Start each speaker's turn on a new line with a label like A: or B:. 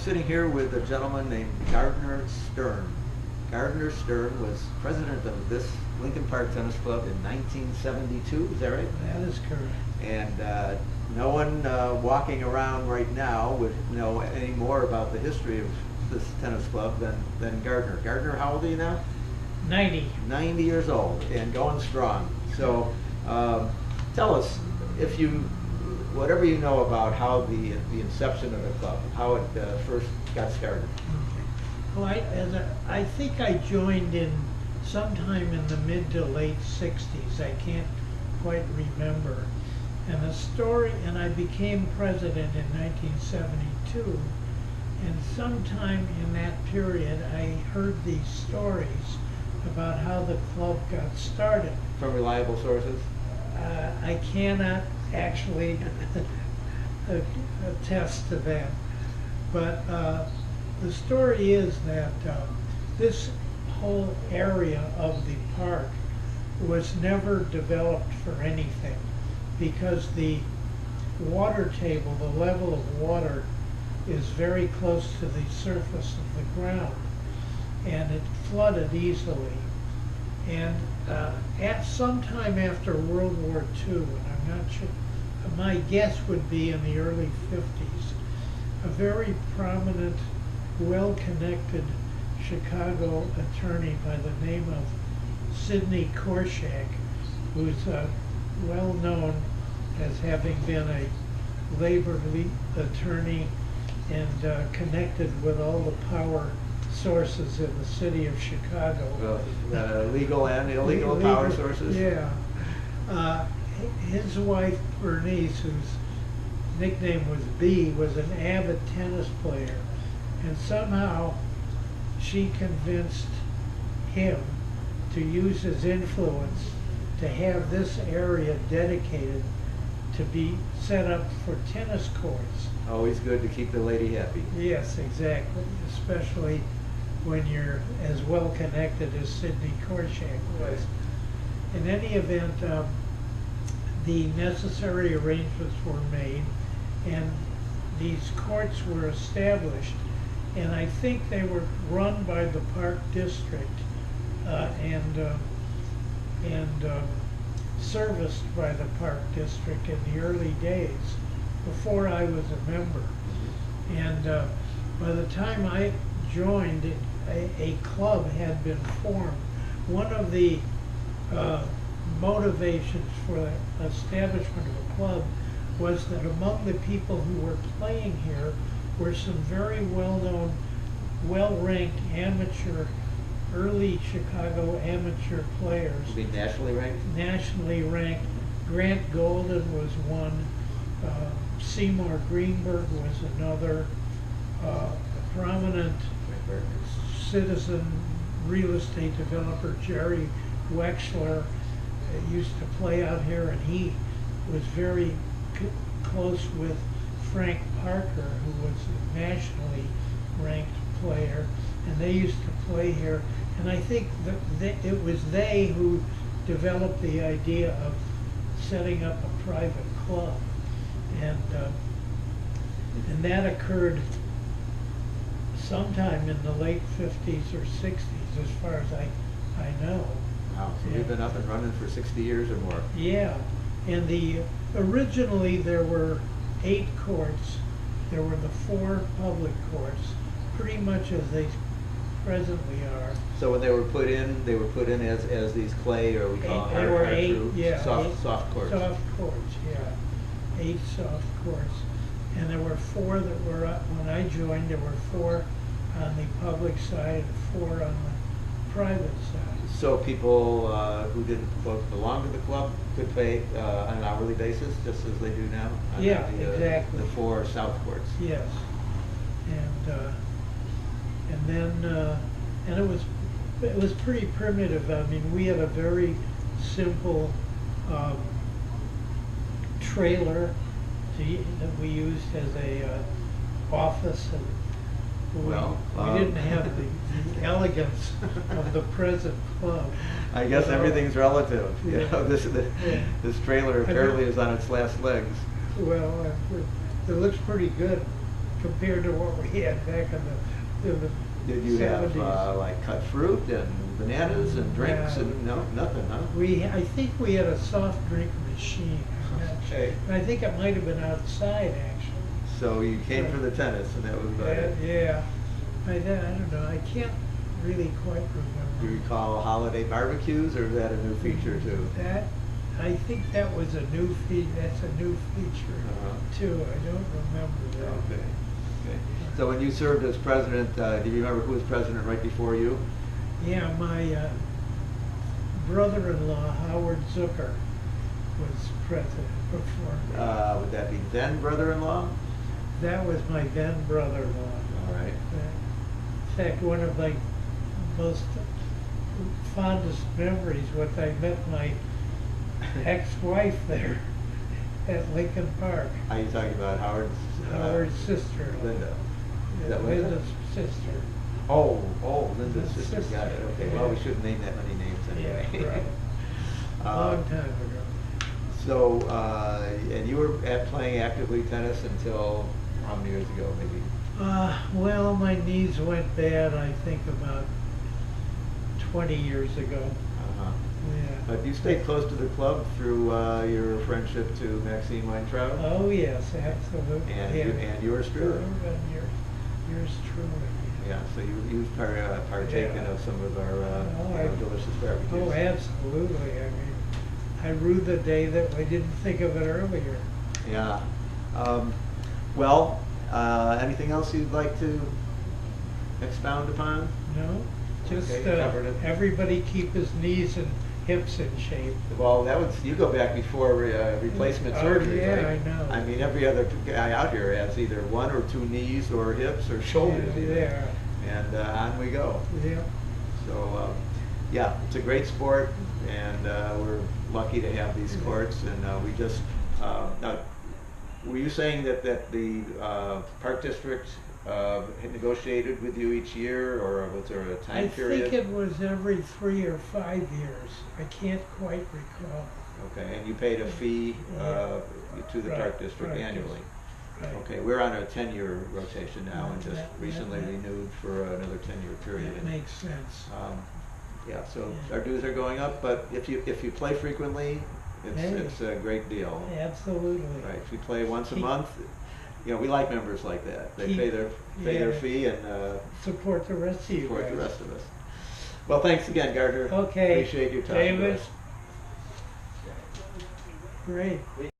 A: sitting here with a gentleman named Gardner Stern. Gardner Stern was president of this Lincoln Park Tennis Club in 1972, is that right?
B: That is correct.
A: And no one walking around right now would know any more about the history of this tennis club than Gardner. Gardner, how old are you now?
B: 90.
A: 90 years old and going strong. So tell us, if you, whatever you know about how the inception of the club, how it first got started.
B: Okay. Well, I think I joined in sometime in the mid to late 60s. I can't quite remember. And the story, and I became president in 1972. And sometime in that period, I heard these stories about how the club got started.
A: From reliable sources?
B: I cannot actually attest to that. But the story is that this whole area of the park was never developed for anything because the water table, the level of water, is very close to the surface of the ground, and it flooded easily. And at some time after World War II, and I'm not sure, my guess would be in the early 50s, a very prominent, well-connected Chicago attorney by the name of Sidney Korshak, who's well known as having been a labor attorney and connected with all the power sources in the city of Chicago.
A: Legal and illegal power sources?
B: Yeah. His wife, Bernice, whose nickname was B, was an avid tennis player. And somehow she convinced him to use his influence to have this area dedicated to be set up for tennis courts.
A: Always good to keep the lady happy.
B: Yes, exactly, especially when you're as well connected as Sidney Korshak was. In any event, the necessary arrangements were made and these courts were established, and I think they were run by the Park District and serviced by the Park District in the early days before I was a member. And by the time I joined, a club had been formed. One of the motivations for the establishment of a club was that among the people who were playing here were some very well-known, well-ranked amateur, early Chicago amateur players.
A: Be nationally ranked?
B: Nationally ranked. Grant Golden was one. Seymour Greenberg was another. A prominent citizen real estate developer, Jerry Wexler, used to play out here, and he was very close with Frank Parker, who was a nationally ranked player, and they used to play here. And I think that it was they who developed the idea of setting up a private club, and that occurred sometime in the late 50s or 60s, as far as I know.
A: Wow, so we've been up and running for 60 years or more.
B: Yeah, and originally there were 8 courts. There were the 4 public courts, pretty much as they presently are.
A: So when they were put in as these clay, or we call
B: There were 8,
A: soft courts.
B: Soft courts, yeah. 8 soft courts. And there were 4 that were up. When I joined, there were 4 on the public side and 4 on the private side.
A: So people who didn't belong to the club could pay on an hourly basis, just as they do now?
B: Yeah, exactly.
A: The 4 south courts.
B: Yes. And then it was pretty primitive. I mean, we had a very simple trailer that we used as a office, and we didn't have the elegance of the present club.
A: I guess everything's relative.
B: Yeah.
A: You know, this trailer apparently is on its last legs.
B: Well, it looks pretty good compared to what we had back in the
A: Did you
B: 70s.
A: have like cut fruit and bananas and drinks
B: Yeah.
A: and no, nothing, huh?
B: I think we had a soft drink machine. I'm not sure.
A: Okay.
B: And I think it might have been outside, actually.
A: So you came for the tennis and that was about it.
B: Yeah. I don't know. I can't really quite
A: Do you
B: remember.
A: recall holiday barbecues or is that a new feature too?
B: I think that was a new that's a new feature
A: Uh-huh.
B: too. I don't remember that.
A: Okay. Okay. So when you served as president, do you remember who was president right before you?
B: Yeah, my brother-in-law, Howard Zucker, was president before me.
A: Would that be then brother-in-law?
B: That was my then brother-in-law.
A: All right.
B: In fact, one of my most fondest memories was I met my ex-wife there at Lincoln Park,
A: Are you talking about Howard's?
B: Howard's sister.
A: Linda. Is
B: Yeah,
A: that Linda?
B: Linda's sister.
A: Oh, Linda's
B: Linda's
A: sister. Got it.
B: sister,
A: Okay.
B: yeah.
A: Well, we shouldn't name that many names anyway.
B: Yeah, right. Long time ago.
A: So, and you were playing actively tennis until how many years ago, maybe?
B: Well, my knees went bad, I think, about 20 years ago.
A: Uh-huh.
B: Yeah.
A: But you stayed close to the club through your friendship to Maxine Weintraub?
B: Oh, yes, absolutely.
A: And,
B: yeah.
A: and yours truly.
B: And yours truly.
A: Yeah, so you've partaken
B: Yeah.
A: of some of our delicious barbecues.
B: Oh, absolutely. I mean, I rue the day that we didn't think of it earlier.
A: Yeah. Well, anything else you'd like to expound upon?
B: No? Just
A: Okay, covered it.
B: everybody keep his knees and hips in shape.
A: Well, you go back before replacement
B: Oh,
A: surgery,
B: yeah,
A: right?
B: I know.
A: I mean, every other guy out here has either one or two knees or hips or shoulders even.
B: Yeah.
A: And on we go.
B: Yeah.
A: So, yeah, it's a great sport, and we're lucky to have these courts. And we just, now, were you saying that the Park District had negotiated with you each year, or was there a time period?
B: I think it was every 3 or 5 years. I can't quite recall.
A: Okay, and you paid a fee to the
B: Right,
A: Park District
B: right,
A: annually?
B: Right.
A: Okay, we're on a 10-year rotation now and just
B: That-
A: recently
B: that-
A: renewed for another 10-year period.
B: That makes sense.
A: Yeah, so
B: Yeah.
A: our dues are going up, but if you play frequently,
B: Hey.
A: it's a great deal.
B: Absolutely.
A: Right, if you play once a
B: Keep-
A: month, you know, we like members like that. They
B: Keep-
A: pay their
B: yeah.
A: fee and
B: Support the rest of you
A: support
B: guys.
A: the rest of us. Well, thanks again, Gardner.
B: Okay.
A: Appreciate your time. to
B: David.
A: us.
B: Great.